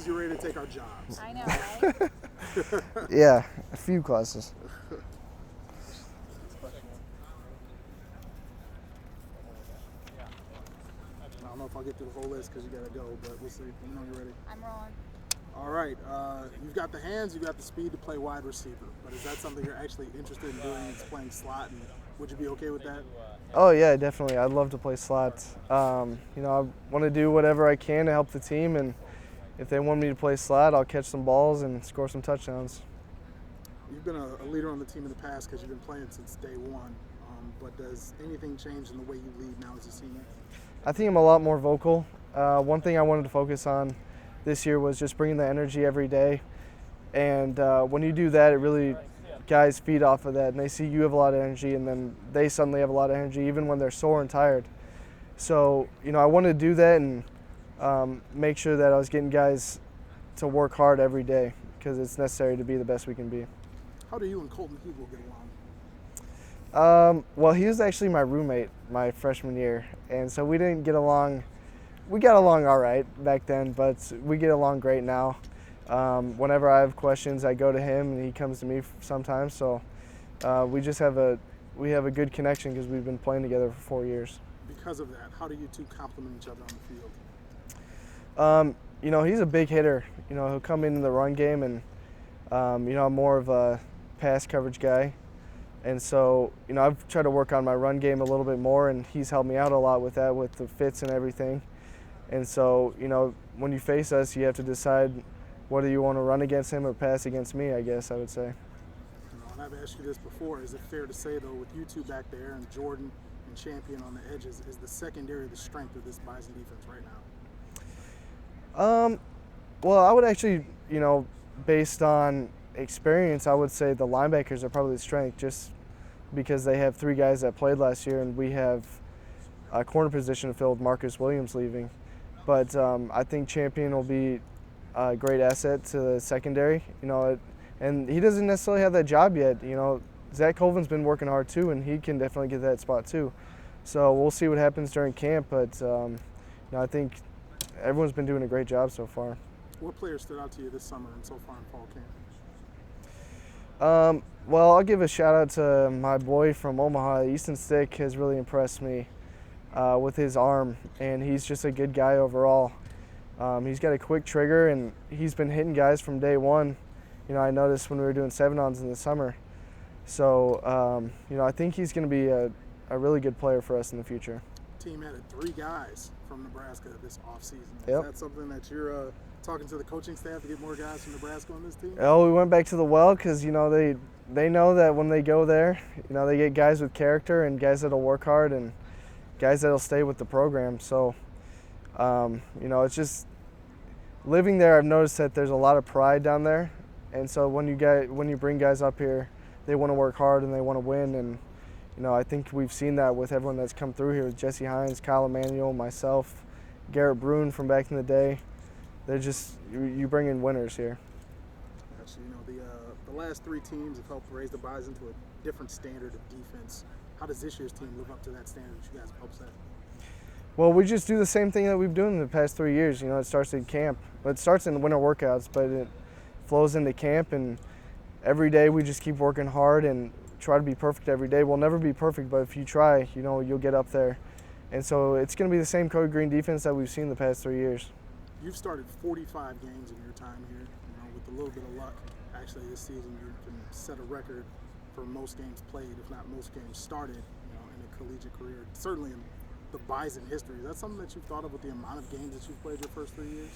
You're ready to take our jobs. I know, right? Yeah, a few classes. I don't know if I'll get through the whole list because you got to go, but we'll see. Let me know you're ready. I'm rolling. All right. You've got the hands, you've got the speed to play wide receiver, but is that something you're actually interested in doing? Is playing slot, and would you be okay with that? Oh yeah, definitely. I'd love to play slot. I want to do whatever I can to help the team, and if they want me to play slot, I'll catch some balls and score some touchdowns. You've been a leader on the team in the past because you've been playing since day one. But does anything change in the way you lead now as a senior? I think I'm a lot more vocal. One thing I wanted to focus on this year was just bringing the energy every day. And when you do that, it really, guys feed off of that. And they see you have a lot of energy, and then they suddenly have a lot of energy, even when they're sore and tired. So, I wanted to do that and make sure that I was getting guys to work hard every day because it's necessary to be the best we can be. How do you and Colton Hugel get along? Well, he was actually my roommate my freshman year, and so we didn't get along. We got along all right back then, but we get along great now. Whenever I have questions, I go to him, and he comes to me sometimes. So we have a good connection because we've been playing together for 4 years. Because of that, how do you two complement each other on the field? He's a big hitter. He'll come in the run game, and I'm more of a pass coverage guy. And so, I've tried to work on my run game a little bit more, and he's helped me out a lot with that, with the fits and everything. And so, when you face us, you have to decide whether you want to run against him or pass against me, I guess I would say. And I've asked you this before. Is it fair to say, though, with you two back there and Jordan and Champion on the edges, is the secondary the strength of this Bison defense right now? Well, I would actually, based on experience, I would say the linebackers are probably the strength, just because they have 3 guys that played last year, and we have a corner position to fill with Marcus Williams leaving. But I think Champion will be a great asset to the secondary, and he doesn't necessarily have that job yet. Zach Colvin's been working hard too, and he can definitely get that spot too. So we'll see what happens during camp, but I think everyone's been doing a great job so far. What players stood out to you this summer and so far in fall camp? Well, I'll give a shout out to my boy from Omaha. Easton Stick has really impressed me with his arm, and he's just a good guy overall. He's got a quick trigger, and he's been hitting guys from day one. I noticed when we were doing 7-ons in the summer. So, I think he's going to be a really good player for us in the future. The team added 3 guys from Nebraska this offseason. Yep. Is that something that you're talking to the coaching staff to get more guys from Nebraska on this team? Oh, we went back to the well because, they know that when they go there, they get guys with character and guys that'll work hard and guys that'll stay with the program. So, it's just living there. I've noticed that there's a lot of pride down there, and so when you bring guys up here, they want to work hard and they want to win. And I think we've seen that with everyone that's come through here, with Jesse Hines, Kyle Emanuel, myself, Garrett Brune from back in the day. They're just, you bring in winners here. Actually, the last 3 teams have helped raise the Bison to a different standard of defense. How does this year's team live up to that standard that you guys have helped set? Well, we just do the same thing that we've been doing in the past 3 years. It starts in camp. It starts in the winter workouts, but it flows into camp, and every day we just keep working hard and try to be perfect every day. We'll never be perfect, but if you try, you'll get up there. And so it's going to be the same Code Green defense that we've seen the past 3 years. You've started 45 games in your time here. With a little bit of luck, actually this season you can set a record for most games played, if not most games started, in a collegiate career. Certainly in the Bison history. Is that something that you've thought of with the amount of games that you've played your first 3 years?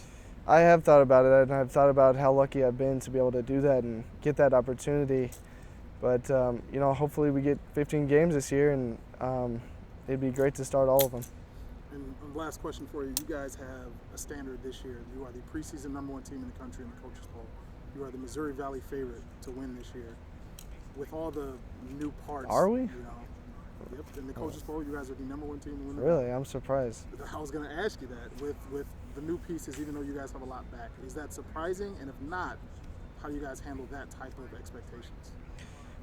I have thought about it, and I've thought about how lucky I've been to be able to do that and get that opportunity. But, hopefully we get 15 games this year, and it'd be great to start all of them. And last question for you. You guys have a standard this year. You are the preseason #1 team in the country in the Coaches Poll. You are the Missouri Valley favorite to win this year. With all the new parts. Are we? Yep, in the Coaches Poll, you guys are the #1 team to win. Really? I'm surprised. I was going to ask you that. With the new pieces, even though you guys have a lot back, is that surprising? And if not, how do you guys handle that type of expectations?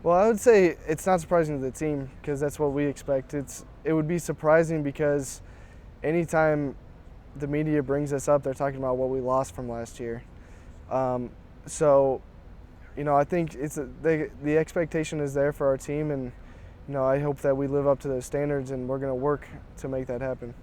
Well, I would say it's not surprising to the team because that's what we expect. It would be surprising because anytime the media brings us up, they're talking about what we lost from last year. So, you know, I think the expectation is there for our team, and you know, I hope that we live up to those standards, and we're going to work to make that happen.